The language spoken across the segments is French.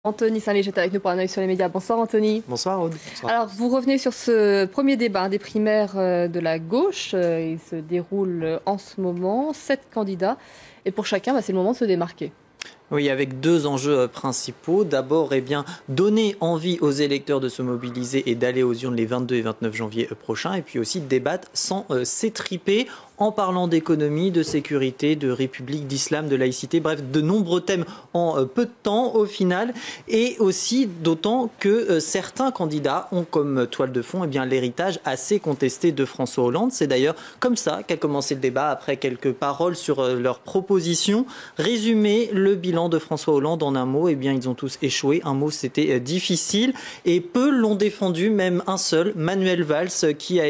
Anthony Saint-Léger est avec nous pour un œil sur les médias. Bonsoir Anthony. Bonsoir Aude. Bonsoir. Alors vous revenez sur ce premier débat des primaires de la gauche. Il se déroule en ce moment, 7 candidats. Et pour chacun, c'est le moment de se démarquer. Oui, avec 2 enjeux principaux. D'abord, donner envie aux électeurs de se mobiliser et d'aller aux urnes les 22 et 29 janvier prochains. Et puis aussi débattre sans s'étriper en parlant d'économie, de sécurité, de république, d'islam, de laïcité. Bref, de nombreux thèmes en peu de temps au final. Et aussi d'autant que certains candidats ont comme toile de fond l'héritage assez contesté de François Hollande. C'est d'ailleurs comme ça qu'a commencé le débat après quelques paroles sur leurs propositions. Résumer le bilan de François Hollande en un mot, ils ont tous échoué. Un mot, c'était difficile. Et peu l'ont défendu, même un seul, Manuel Valls, qui a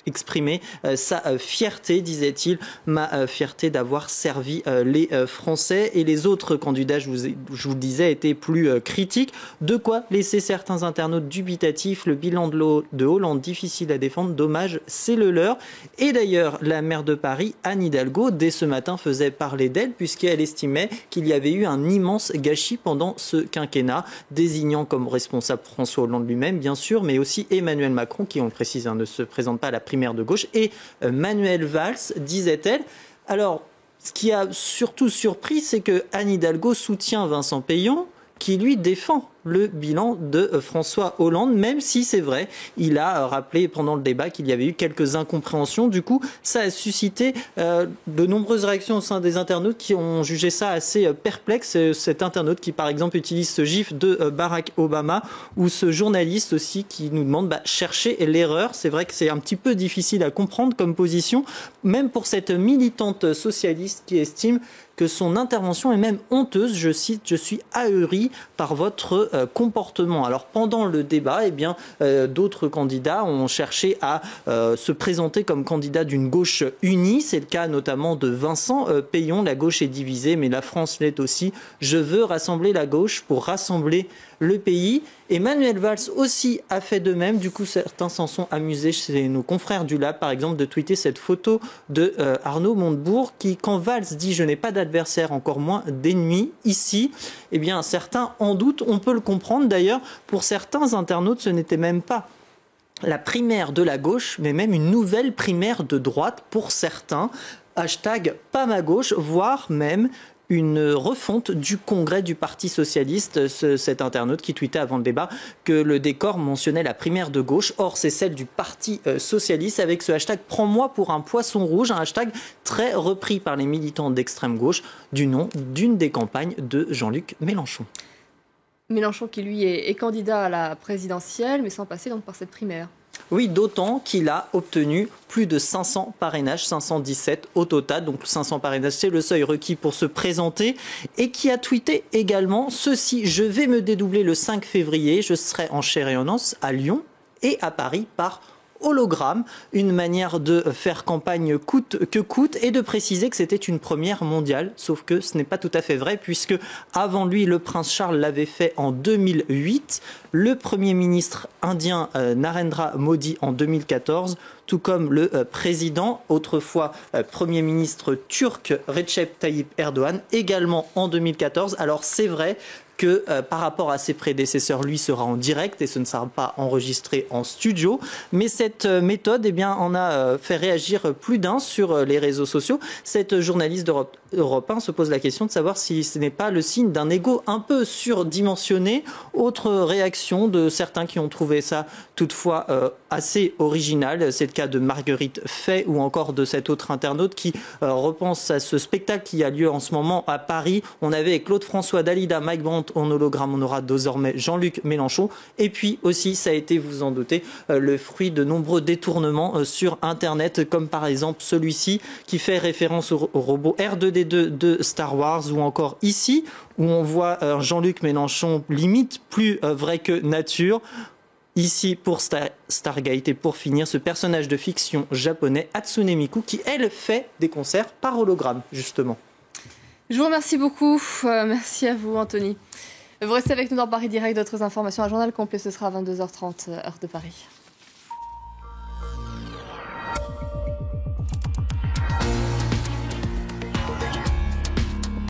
exprimer sa fierté, disait-il, ma fierté d'avoir servi les Français. Et les autres candidats, je vous le disais, étaient plus critiques. De quoi laisser certains internautes dubitatifs. Le bilan de Hollande difficile à défendre. Dommage, c'est le leur. Et d'ailleurs, la maire de Paris, Anne Hidalgo, dès ce matin faisait parler d'elle puisqu'elle estimait qu'il y avait eu un immense gâchis pendant ce quinquennat, désignant comme responsable François Hollande lui-même, bien sûr, mais aussi Emmanuel Macron, qui, on le précise, ne se présente pas à la primaire de gauche, et Manuel Valls, disait-elle. Alors, ce qui a surtout surpris, c'est que Anne Hidalgo soutient Vincent Peillon, qui lui défend le bilan de François Hollande, même si c'est vrai, il a rappelé pendant le débat qu'il y avait eu quelques incompréhensions. Du coup, ça a suscité de nombreuses réactions au sein des internautes qui ont jugé ça assez perplexe. Cet internaute qui, par exemple, utilise ce gif de Barack Obama, ou ce journaliste aussi qui nous demande chercher l'erreur. C'est vrai que c'est un petit peu difficile à comprendre comme position, même pour cette militante socialiste qui estime que son intervention est même honteuse. Je cite, « Je suis ahuri par votre comportement ». Alors pendant le débat, d'autres candidats ont cherché à se présenter comme candidat d'une gauche unie. C'est le cas notamment de Vincent Peillon. La gauche est divisée, mais la France l'est aussi. Je veux rassembler la gauche pour rassembler le pays. Emmanuel Valls aussi a fait de même. Du coup, certains s'en sont amusés chez nos confrères du Lab, par exemple, de tweeter cette photo de Arnaud Montebourg qui, quand Valls dit « Je n'ai pas d'adversaire, encore moins d'ennemis ici », certains en doutent. On peut le comprendre d'ailleurs. Pour certains internautes, ce n'était même pas la primaire de la gauche, mais même une nouvelle primaire de droite pour certains. Hashtag pas ma gauche, voire même une refonte du congrès du Parti socialiste. Cet internaute qui tweetait avant le débat que le décor mentionnait la primaire de gauche. Or, c'est celle du Parti socialiste avec ce hashtag « Prends-moi pour un poisson rouge », un hashtag très repris par les militants d'extrême gauche du nom d'une des campagnes de Jean-Luc Mélenchon. Mélenchon qui, lui, est candidat à la présidentielle, mais sans passer donc par cette primaire. Oui, d'autant qu'il a obtenu plus de 500 parrainages, 517 au total. Donc 500 parrainages, c'est le seuil requis pour se présenter. Et qui a tweeté également ceci: « Je vais me dédoubler le 5 février. Je serai en chair et en os à Lyon et à Paris par hologramme », une manière de faire campagne coûte que coûte et de préciser que c'était une première mondiale, sauf que ce n'est pas tout à fait vrai puisque avant lui, le prince Charles l'avait fait en 2008, le premier ministre indien Narendra Modi en 2014, tout comme le président, autrefois premier ministre turc Recep Tayyip Erdogan, également en 2014. Alors c'est vrai que par rapport à ses prédécesseurs, lui sera en direct et ce ne sera pas enregistré en studio. Mais cette méthode en a fait réagir plus d'un sur les réseaux sociaux. Cette journaliste d'Europe 1 se pose la question de savoir si ce n'est pas le signe d'un ego un peu surdimensionné. Autre réaction de certains qui ont trouvé ça toutefois assez original. C'est le cas de Marguerite Fay ou encore de cet autre internaute qui repense à ce spectacle qui a lieu en ce moment à Paris. On avait Claude François, Dalida, Mike Brandt en hologramme. On aura désormais Jean-Luc Mélenchon. Et puis aussi, ça a été, vous en doutez, le fruit de nombreux détournements sur Internet, comme par exemple celui-ci qui fait référence au robot R2D2 de Star Wars, ou encore ici où on voit Jean-Luc Mélenchon limite plus vrai que nature. Ici pour Stargate, et pour finir, ce personnage de fiction japonais Hatsune Miku qui, elle, fait des concerts par hologramme, justement. Je vous remercie beaucoup. Merci à vous, Anthony. Vous restez avec nous dans Paris Direct. D'autres informations à journal complet, ce sera à 22h30, heure de Paris.